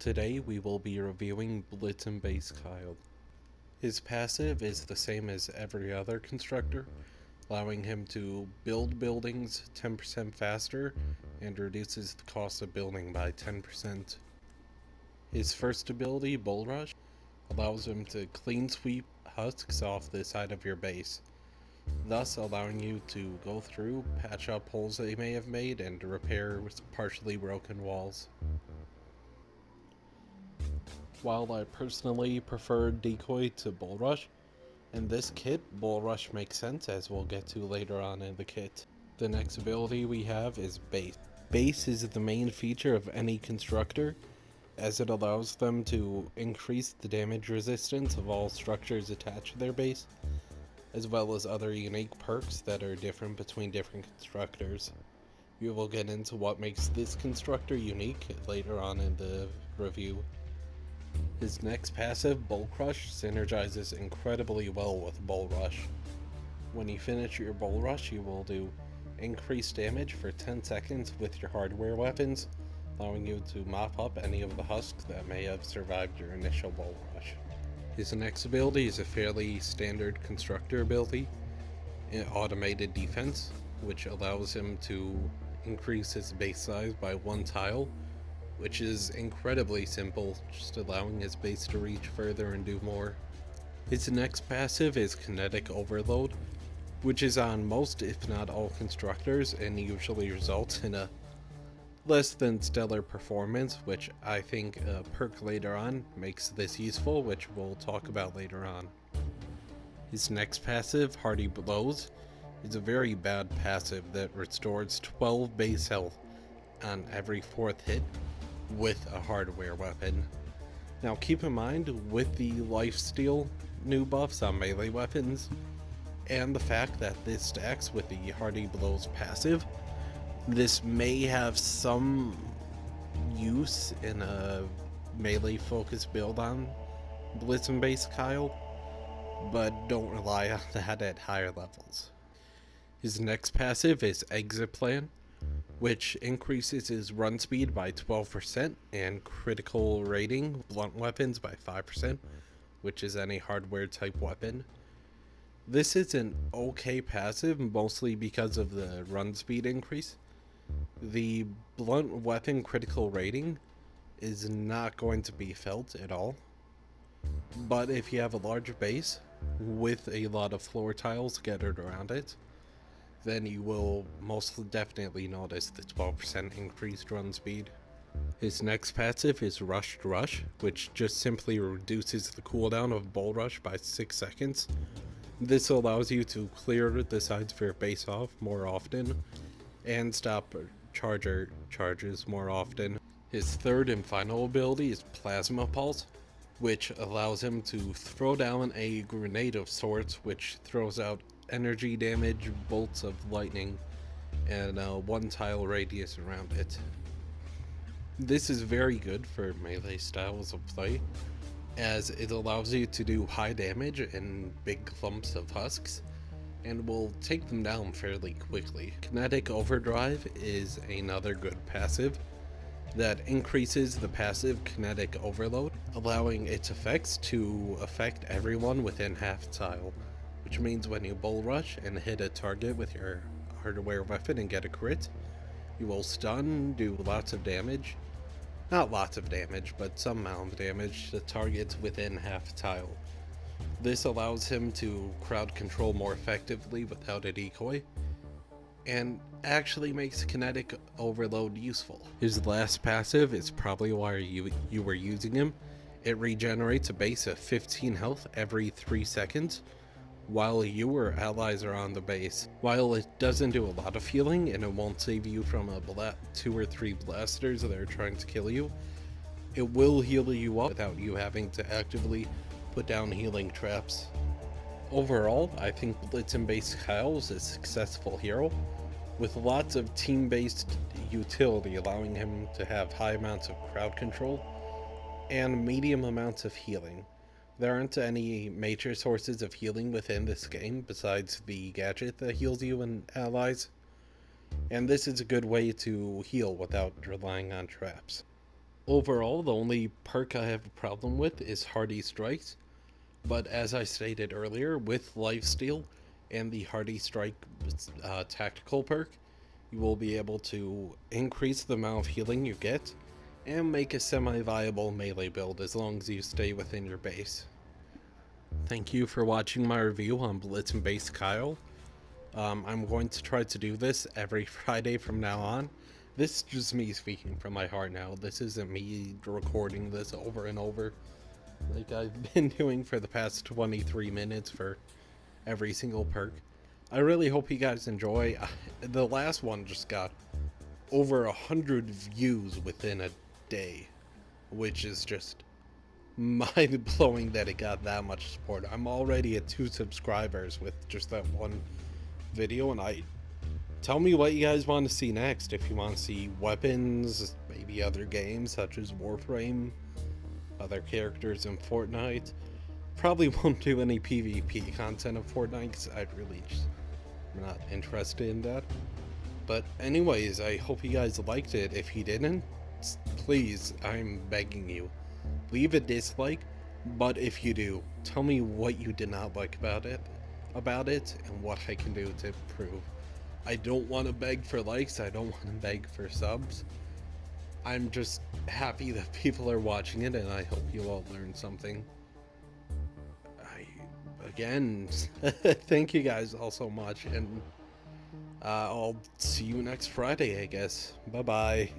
Today we will be reviewing Blitzen B.A.S.E. Kyle. His passive is the same as every other constructor, allowing him to build buildings 10% faster and reduces the cost of building by 10%. His first ability, Bull Rush, allows him to clean sweep husks off the side of your base, thus allowing you to go through, patch up holes they may have made, and repair partially broken walls. While I personally prefer Decoy to Bull Rush, in this kit, Bull Rush makes sense, as we'll get to later on in the kit. The next ability we have is B.A.S.E. B.A.S.E is the main feature of any constructor, as it allows them to increase the damage resistance of all structures attached to their base, as well as other unique perks that are different between different constructors. We will get into what makes this constructor unique later on in the review. His next passive, Bull Crush, synergizes incredibly well with Bull Rush. When you finish your Bull Rush, you will do increased damage for 10 seconds with your hardware weapons, allowing you to mop up any of the husks that may have survived your initial Bull Rush. His next ability is a fairly standard constructor ability, Automated Defense, which allows him to increase his base size by 1 tile, which is incredibly simple, just allowing his base to reach further and do more. His next passive is Kinetic Overload, which is on most if not all constructors and usually results in a less than stellar performance, which I think a perk later on makes this useful, which we'll talk about later on. His next passive, Hardy Blows, is a very bad passive that restores 12 base health on every 4th hit with a hardware weapon. Now keep in mind, with the lifesteal new buffs on melee weapons, and the fact that this stacks with the Hardy Blows passive, this may have some use in a melee focused build on Blitzen B.A.S.E. Kyle, but don't rely on that at higher levels. His next passive is Exit Plan, which increases his run speed by 12% and critical rating blunt weapons by 5%, which is any hardware type weapon. This is an okay passive, mostly because of the run speed increase. The blunt weapon critical rating is not going to be felt at all, but if you have a large base with a lot of floor tiles scattered around it, then you will most definitely notice the 12% increased run speed. His next passive is Rushed Rush, which just simply reduces the cooldown of Bull Rush by 6 seconds. This allows you to clear the sides of your base off more often and stop charger charges more often. His third and final ability is Plasma Pulse, which allows him to throw down a grenade of sorts, which throws out energy damage, bolts of lightning, and a 1 tile radius around it. This is very good for melee styles of play, as it allows you to do high damage in big clumps of husks, and will take them down fairly quickly. Kinetic Overdrive is another good passive that increases the passive Kinetic Overload, allowing its effects to affect everyone within half tile, which means when you Bull Rush and hit a target with your hardware weapon and get a crit, you will stun, do lots of damage. Not lots of damage, but some amount of damage to targets within half tile. This allows him to crowd control more effectively without a decoy, and actually makes Kinetic Overload useful. His last passive is probably why you were using him. It regenerates a base of 15 health every 3 seconds, while you or allies are on the base. While it doesn't do a lot of healing, and it won't save you from 2 or 3 blasters that are trying to kill you, it will heal you up without you having to actively put down healing traps. Overall, I think Blitzen B.A.S.E. Kyle is a successful hero, with lots of team-based utility allowing him to have high amounts of crowd control and medium amounts of healing. There aren't any major sources of healing within this game besides the gadget that heals you and allies, and this is a good way to heal without relying on traps. Overall, the only perk I have a problem with is Hardy Strikes, but as I stated earlier, with Lifesteal and the Hardy Strike tactical perk, you will be able to increase the amount of healing you get and make a semi-viable melee build as long as you stay within your base. Thank you for watching my review on Blitzen Base Kyle. I'm going to try to do this every Friday from now on. This is just me speaking from my heart now. This isn't me recording this over and over like I've been doing for the past 23 minutes for every single perk. I really hope you guys enjoy. The last one just got over 100 views within a day, which is just mind-blowing that it got that much support. I'm already at 2 subscribers with just that one video, and tell me what you guys want to see next. If you want to see weapons, maybe other games such as Warframe, other characters in Fortnite. Probably won't do any PvP content of Fortnite because I really just am not interested in that. But anyways, I hope you guys liked it. If you didn't, please, I'm begging you, leave a dislike. But if you do, tell me what you did not like about it and what I can do to improve. I don't want to beg for likes, I don't want to beg for subs. I'm just happy that people are watching it, and I hope you all learned something. Again, thank you guys all so much, and I'll see you next Friday, I guess. Bye-bye.